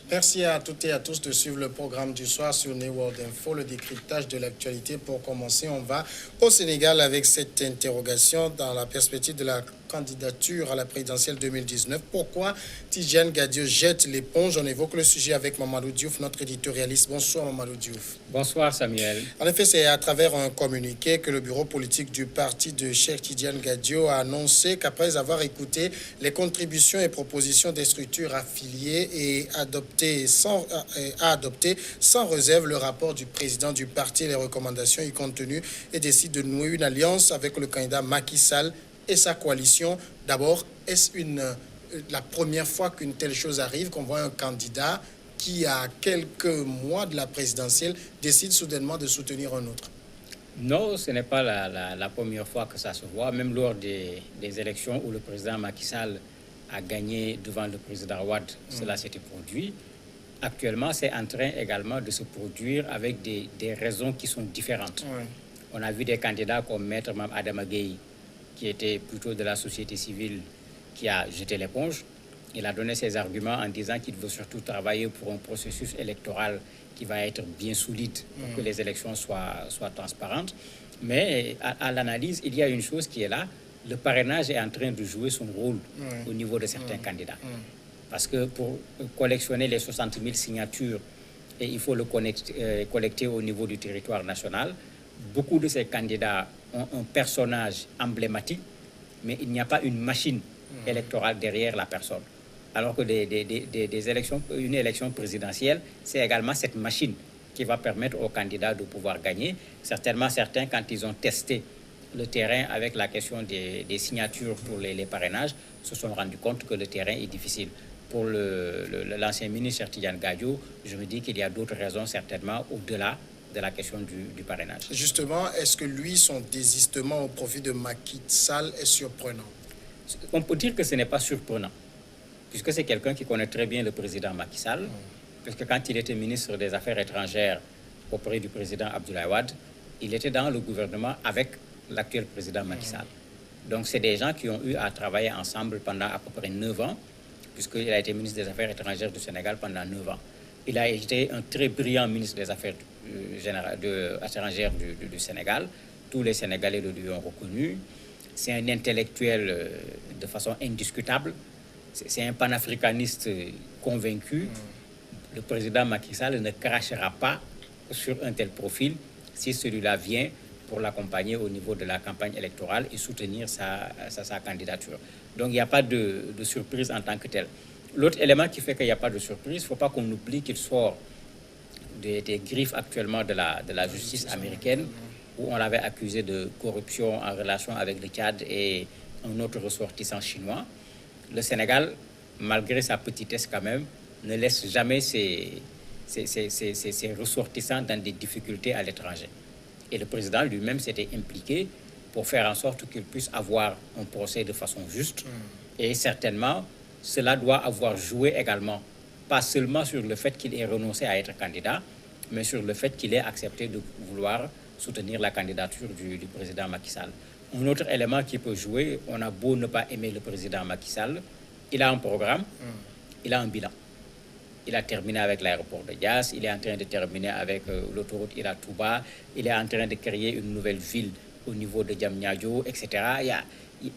Merci à toutes et à tous de suivre le programme du soir sur New World Info, le décryptage de l'actualité. Pour commencer, on va au Sénégal avec cette interrogation dans la perspective de la candidature à la présidentielle 2019. Pourquoi Tidjane Gadio jette l'éponge? On évoque le sujet avec Mamadou Diouf, notre éditorialiste. Bonsoir Mamadou Diouf. Bonsoir Samuel. En effet, c'est à travers un communiqué que le bureau politique du parti de Cheikh Tidjane Gadio a annoncé qu'après avoir écouté les contributions et propositions des structures affiliées et a adopté sans réserve le rapport du président du parti et les recommandations y contenues et décide de nouer une alliance avec le candidat Macky Sall et sa coalition. D'abord, est-ce la première fois qu'une telle chose arrive, qu'on voit un candidat qui, à quelques mois de la présidentielle, décide soudainement de soutenir un autre? Non, ce n'est pas la première fois que ça se voit, même lors des élections où le président Macky Sall a gagné devant le président Wade, cela s'était produit. Actuellement, c'est en train également de se produire avec des raisons qui sont différentes. On a vu des candidats comme Maître Mame Adama Gueye, qui était plutôt de la société civile, qui a jeté l'éponge. Il a donné ses arguments en disant qu'il veut surtout travailler pour un processus électoral qui va être bien solide pour que les élections soient transparentes. Mais à l'analyse, il y a une chose qui est là. Le parrainage est en train de jouer son rôle au niveau de certains candidats. Parce que pour collectionner les 60 000 signatures, et il faut le collecter au niveau du territoire national, beaucoup de ces candidats ont un personnage emblématique, mais il n'y a pas une machine électorale derrière la personne. Alors que une élection présidentielle, c'est également cette machine qui va permettre aux candidats de pouvoir gagner. Certainement, certains, quand ils ont testé le terrain avec la question des signatures pour les parrainages, se sont rendus compte que le terrain est difficile. Pour l'ancien ministre Tidjane Gadio, je me dis qu'il y a d'autres raisons certainement au-delà de la question du parrainage. Justement, est-ce que lui, son désistement au profit de Macky Sall est surprenant? On peut dire que ce n'est pas surprenant, puisque c'est quelqu'un qui connaît très bien le président Macky Sall, puisque quand il était ministre des Affaires étrangères auprès du président Abdoulaye Wade, il était dans le gouvernement avec l'actuel président Macky Sall. Donc c'est des gens qui ont eu à travailler ensemble pendant à peu près 9 ans, puisqu'il a été ministre des Affaires étrangères du Sénégal pendant 9 ans. Il a été un très brillant ministre des Affaires étrangères du Sénégal. Tous les Sénégalais le lui ont reconnu. C'est un intellectuel de façon indiscutable. C'est un panafricaniste convaincu. Le président Macky Sall ne crachera pas sur un tel profil si celui-là vient pour l'accompagner au niveau de la campagne électorale et soutenir sa candidature. Donc il n'y a pas de surprise en tant que tel. L'autre élément qui fait qu'il n'y a pas de surprise, il ne faut pas qu'on oublie qu'il sort des griffes actuellement de la justice américaine, où on l'avait accusé de corruption en relation avec le Tchad et un autre ressortissant chinois. Le Sénégal, malgré sa petitesse quand même, ne laisse jamais ses ressortissants dans des difficultés à l'étranger. Et le président lui-même s'était impliqué pour faire en sorte qu'il puisse avoir un procès de façon juste. Et certainement, cela doit avoir joué également, pas seulement sur le fait qu'il ait renoncé à être candidat, mais sur le fait qu'il ait accepté de vouloir soutenir la candidature du président Macky Sall. Un autre élément qui peut jouer, on a beau ne pas aimer le président Macky Sall, il a un programme, il a un bilan. Il a terminé avec l'aéroport de Diass, il est en train de terminer avec l'autoroute Ila Touba, il est en train de créer une nouvelle ville au niveau de Diamniadio, etc.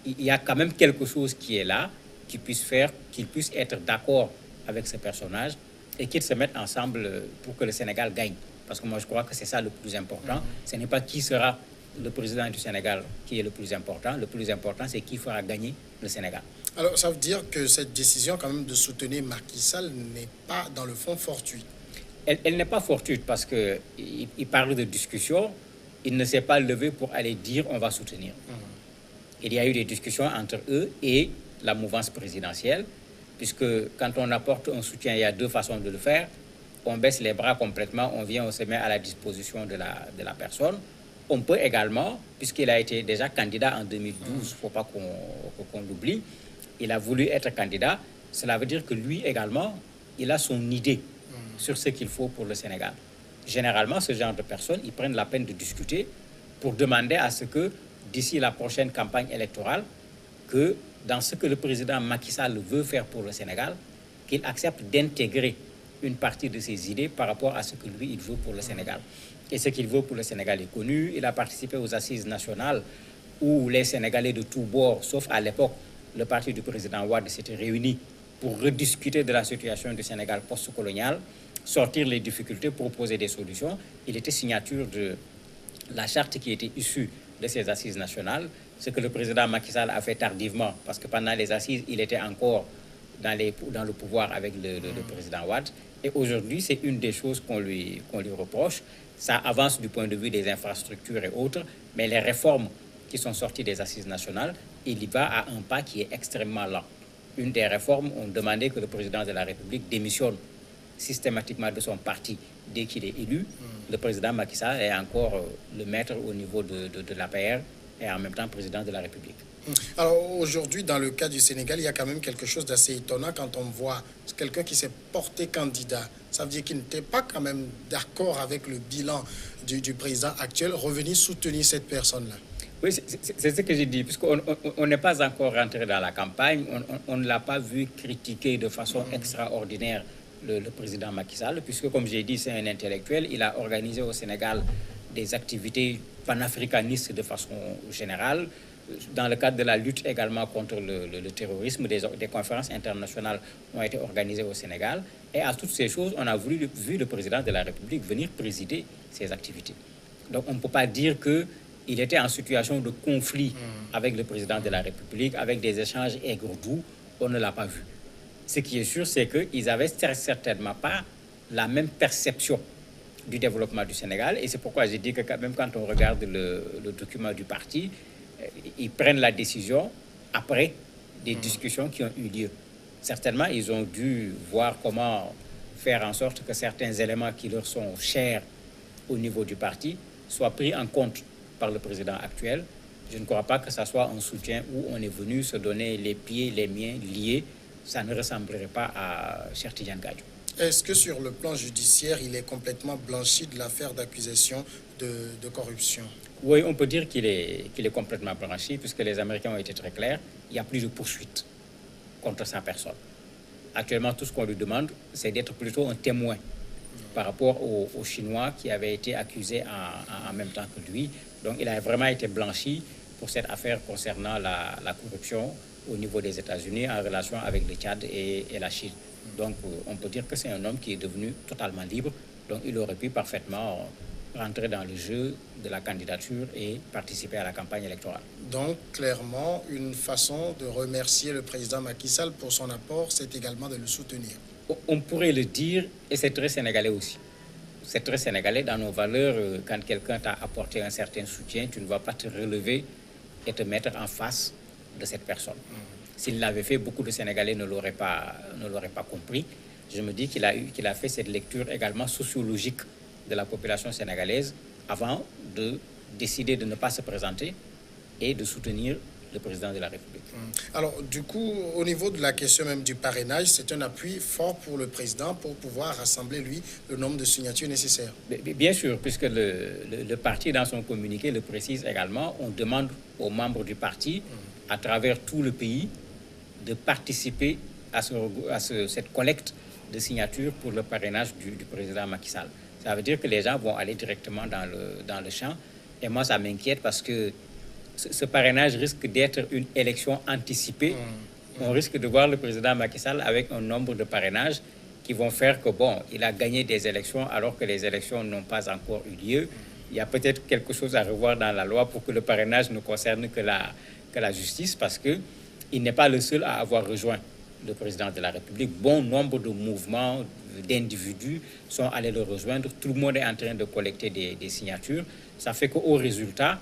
Il y a quand même quelque chose qui est là, qui puisse faire qu'ils puissent être d'accord avec ce personnage et qu'ils se mettent ensemble pour que le Sénégal gagne. Parce que moi, je crois que c'est ça le plus important. Ce n'est pas qui sera le président du Sénégal qui est le plus important. Le plus important, c'est qui fera gagner le Sénégal. Alors, ça veut dire que cette décision, quand même, de soutenir Macky Sall n'est pas, dans le fond, fortuite. Elle n'est pas fortuite parce qu'il parle de discussion. Il ne s'est pas levé pour aller dire on va soutenir. Il y a eu des discussions entre eux et la mouvance présidentielle, puisque quand on apporte un soutien, il y a deux façons de le faire. On baisse les bras complètement, on se met à la disposition de la personne. On peut également, puisqu'il a été déjà candidat en 2012, il ne faut pas qu'on l'oublie, il a voulu être candidat, cela veut dire que lui également, il a son idée sur ce qu'il faut pour le Sénégal. Généralement, ce genre de personnes, ils prennent la peine de discuter pour demander à ce que, d'ici la prochaine campagne électorale, que dans ce que le président Macky Sall veut faire pour le Sénégal, qu'il accepte d'intégrer une partie de ses idées par rapport à ce que lui, il veut pour le Sénégal. Et ce qu'il veut pour le Sénégal est connu. Il a participé aux assises nationales où les Sénégalais de tous bords, sauf à l'époque, le parti du président Wade s'était réuni pour rediscuter de la situation du Sénégal post-colonial, sortir les difficultés, proposer des solutions. Il était signature de la charte qui était issue de ces assises nationales, ce que le président Macky Sall a fait tardivement, parce que pendant les assises, il était encore dans le pouvoir avec le président Wade. Et aujourd'hui, c'est une des choses qu'on lui reproche. Ça avance du point de vue des infrastructures et autres, mais les réformes qui sont sorties des assises nationales, il y va à un pas qui est extrêmement lent. Une des réformes, on demandait que le président de la République démissionne systématiquement de son parti dès qu'il est élu. Le président Macky Sall est encore le maître au niveau de l'APR et en même temps président de la République. Alors aujourd'hui, dans le cas du Sénégal, il y a quand même quelque chose d'assez étonnant quand on voit quelqu'un qui s'est porté candidat. Ça veut dire qu'il n'était pas quand même d'accord avec le bilan du président actuel, revenir soutenir cette personne-là. Oui, c'est ce que j'ai dit, puisqu'on n'est pas encore rentré dans la campagne, on ne l'a pas vu critiquer de façon extraordinaire le président Macky Sall, puisque comme j'ai dit, c'est un intellectuel. Il a organisé au Sénégal des activités panafricanistes de façon générale. Dans le cadre de la lutte également contre le terrorisme, des conférences internationales ont été organisées au Sénégal. Et à toutes ces choses, on a vu le président de la République venir présider ces activités. Donc on ne peut pas dire qu'il était en situation de conflit avec le président de la République, avec des échanges aigres-doux. On ne l'a pas vu. Ce qui est sûr, c'est qu'ils n'avaient certainement pas la même perception du développement du Sénégal. Et c'est pourquoi j'ai dit que même quand on regarde le document du parti, ils prennent la décision après des discussions qui ont eu lieu. Certainement, ils ont dû voir comment faire en sorte que certains éléments qui leur sont chers au niveau du parti soient pris en compte par le président actuel. Je ne crois pas que ce soit un soutien où on est venu se donner les pieds, les mains liés. Ça ne ressemblerait pas à Cheikh Tidiane Gadio. Est-ce que sur le plan judiciaire, il est complètement blanchi de l'affaire d'accusation de corruption? Oui, on peut dire qu'il est complètement blanchi, puisque les Américains ont été très clairs. Il n'y a plus de poursuite contre sa personne. Actuellement, tout ce qu'on lui demande, c'est d'être plutôt un témoin par rapport aux Chinois qui avaient été accusés en même temps que lui. Donc, il a vraiment été blanchi pour cette affaire concernant la corruption au niveau des États-Unis en relation avec le Tchad et la Chine. Donc, on peut dire que c'est un homme qui est devenu totalement libre. Donc, il aurait pu parfaitement rentrer dans le jeu de la candidature et participer à la campagne électorale. Donc, clairement, une façon de remercier le président Macky Sall pour son apport, c'est également de le soutenir. On pourrait le dire, et c'est très sénégalais aussi. C'est très sénégalais dans nos valeurs. Quand quelqu'un t'a apporté un certain soutien, tu ne vas pas te relever et te mettre en face de cette personne. S'il l'avait fait, beaucoup de Sénégalais ne l'auraient pas compris. Je me dis qu'il a fait cette lecture également sociologique de la population sénégalaise avant de décider de ne pas se présenter et de soutenir le président de la République. Alors, du coup, au niveau de la question même du parrainage, c'est un appui fort pour le président pour pouvoir rassembler, lui, le nombre de signatures nécessaires. Bien sûr, puisque le parti, dans son communiqué, le précise également, on demande aux membres du parti, à travers tout le pays, de participer à cette collecte de signatures pour le parrainage du président Macky Sall. Ça veut dire que les gens vont aller directement dans le champ. Et moi, ça m'inquiète parce que ce parrainage risque d'être une élection anticipée. On risque de voir le président Macky Sall avec un nombre de parrainages qui vont faire que, bon, il a gagné des élections alors que les élections n'ont pas encore eu lieu. Il y a peut-être quelque chose à revoir dans la loi pour que le parrainage ne concerne que la justice, parce qu'il n'est pas le seul à avoir rejoint le président de la République. Bon nombre de mouvements, d'individus sont allés le rejoindre. Tout le monde est en train de collecter des signatures. Ça fait qu'au résultat,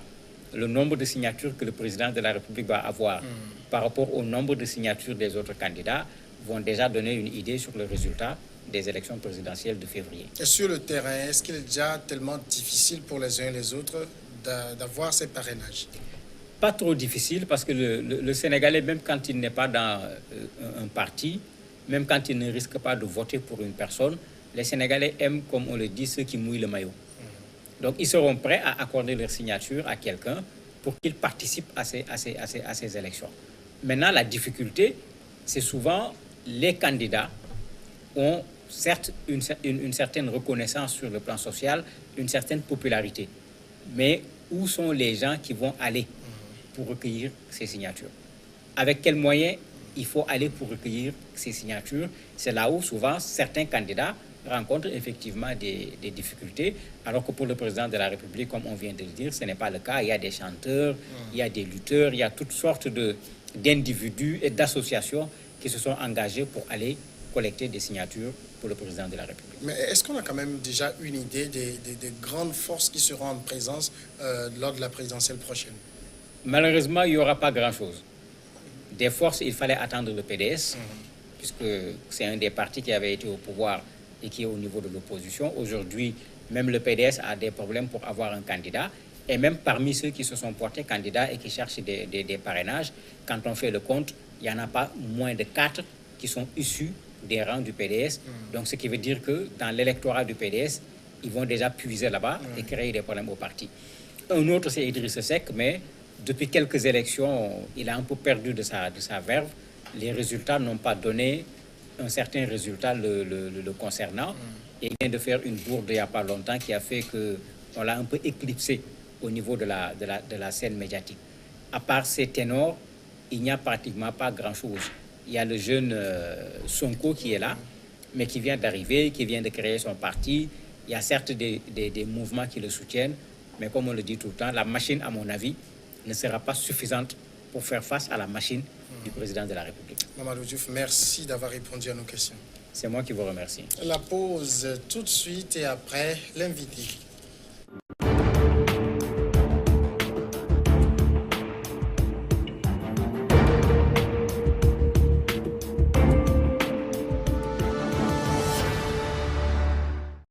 le nombre de signatures que le président de la République va avoir par rapport au nombre de signatures des autres candidats vont déjà donner une idée sur le résultat des élections présidentielles de février. Et sur le terrain, est-ce qu'il est déjà tellement difficile pour les uns et les autres d'avoir ces parrainages? Pas trop difficile, parce que le Sénégalais, même quand il n'est pas dans un parti, même quand il ne risque pas de voter pour une personne, les Sénégalais aiment, comme on le dit, ceux qui mouillent le maillot. Donc, ils seront prêts à accorder leur signature à quelqu'un pour qu'il participe à ces élections. Maintenant, la difficulté, c'est souvent les candidats ont certes une certaine reconnaissance sur le plan social, une certaine popularité. Mais où sont les gens qui vont aller pour recueillir ces signatures? Avec quels moyens il faut aller pour recueillir ces signatures? C'est là où souvent certains candidats rencontrent effectivement des difficultés, alors que pour le président de la République, comme on vient de le dire, ce n'est pas le cas. Il y a des chanteurs, il y a des lutteurs, il y a toutes sortes d'individus et d'associations qui se sont engagés pour aller collecter des signatures pour le président de la République. Mais est-ce qu'on a quand même déjà une idée des grandes forces qui seront en présence lors de la présidentielle prochaine? Malheureusement, il n'y aura pas grand-chose. Des forces, il fallait attendre le PDS, puisque c'est un des partis qui avait été au pouvoir et qui est au niveau de l'opposition. Aujourd'hui, même le PDS a des problèmes pour avoir un candidat. Et même parmi ceux qui se sont portés candidats et qui cherchent des parrainages, quand on fait le compte, il n'y en a pas moins de 4 qui sont issus des rangs du PDS. Donc, ce qui veut dire que dans l'électorat du PDS, ils vont déjà puiser là-bas et créer des problèmes au parti. Un autre, c'est Idriss Seck, mais depuis quelques élections, il a un peu perdu de sa verve. Les résultats n'ont pas donné un certain résultat le concernant. Et il vient de faire une bourde il n'y a pas longtemps qui a fait qu'on l'a un peu éclipsé au niveau de la scène médiatique. À part ces ténors, il n'y a pratiquement pas grand-chose. Il y a le jeune Sonko qui est là, mais qui vient d'arriver, qui vient de créer son parti. Il y a certes des mouvements qui le soutiennent, mais comme on le dit tout le temps, la machine, à mon avis, ne sera pas suffisante pour faire face à la machine du président de la République. Mamadou Diouf, merci d'avoir répondu à nos questions. C'est moi qui vous remercie. La pause tout de suite et après l'invité.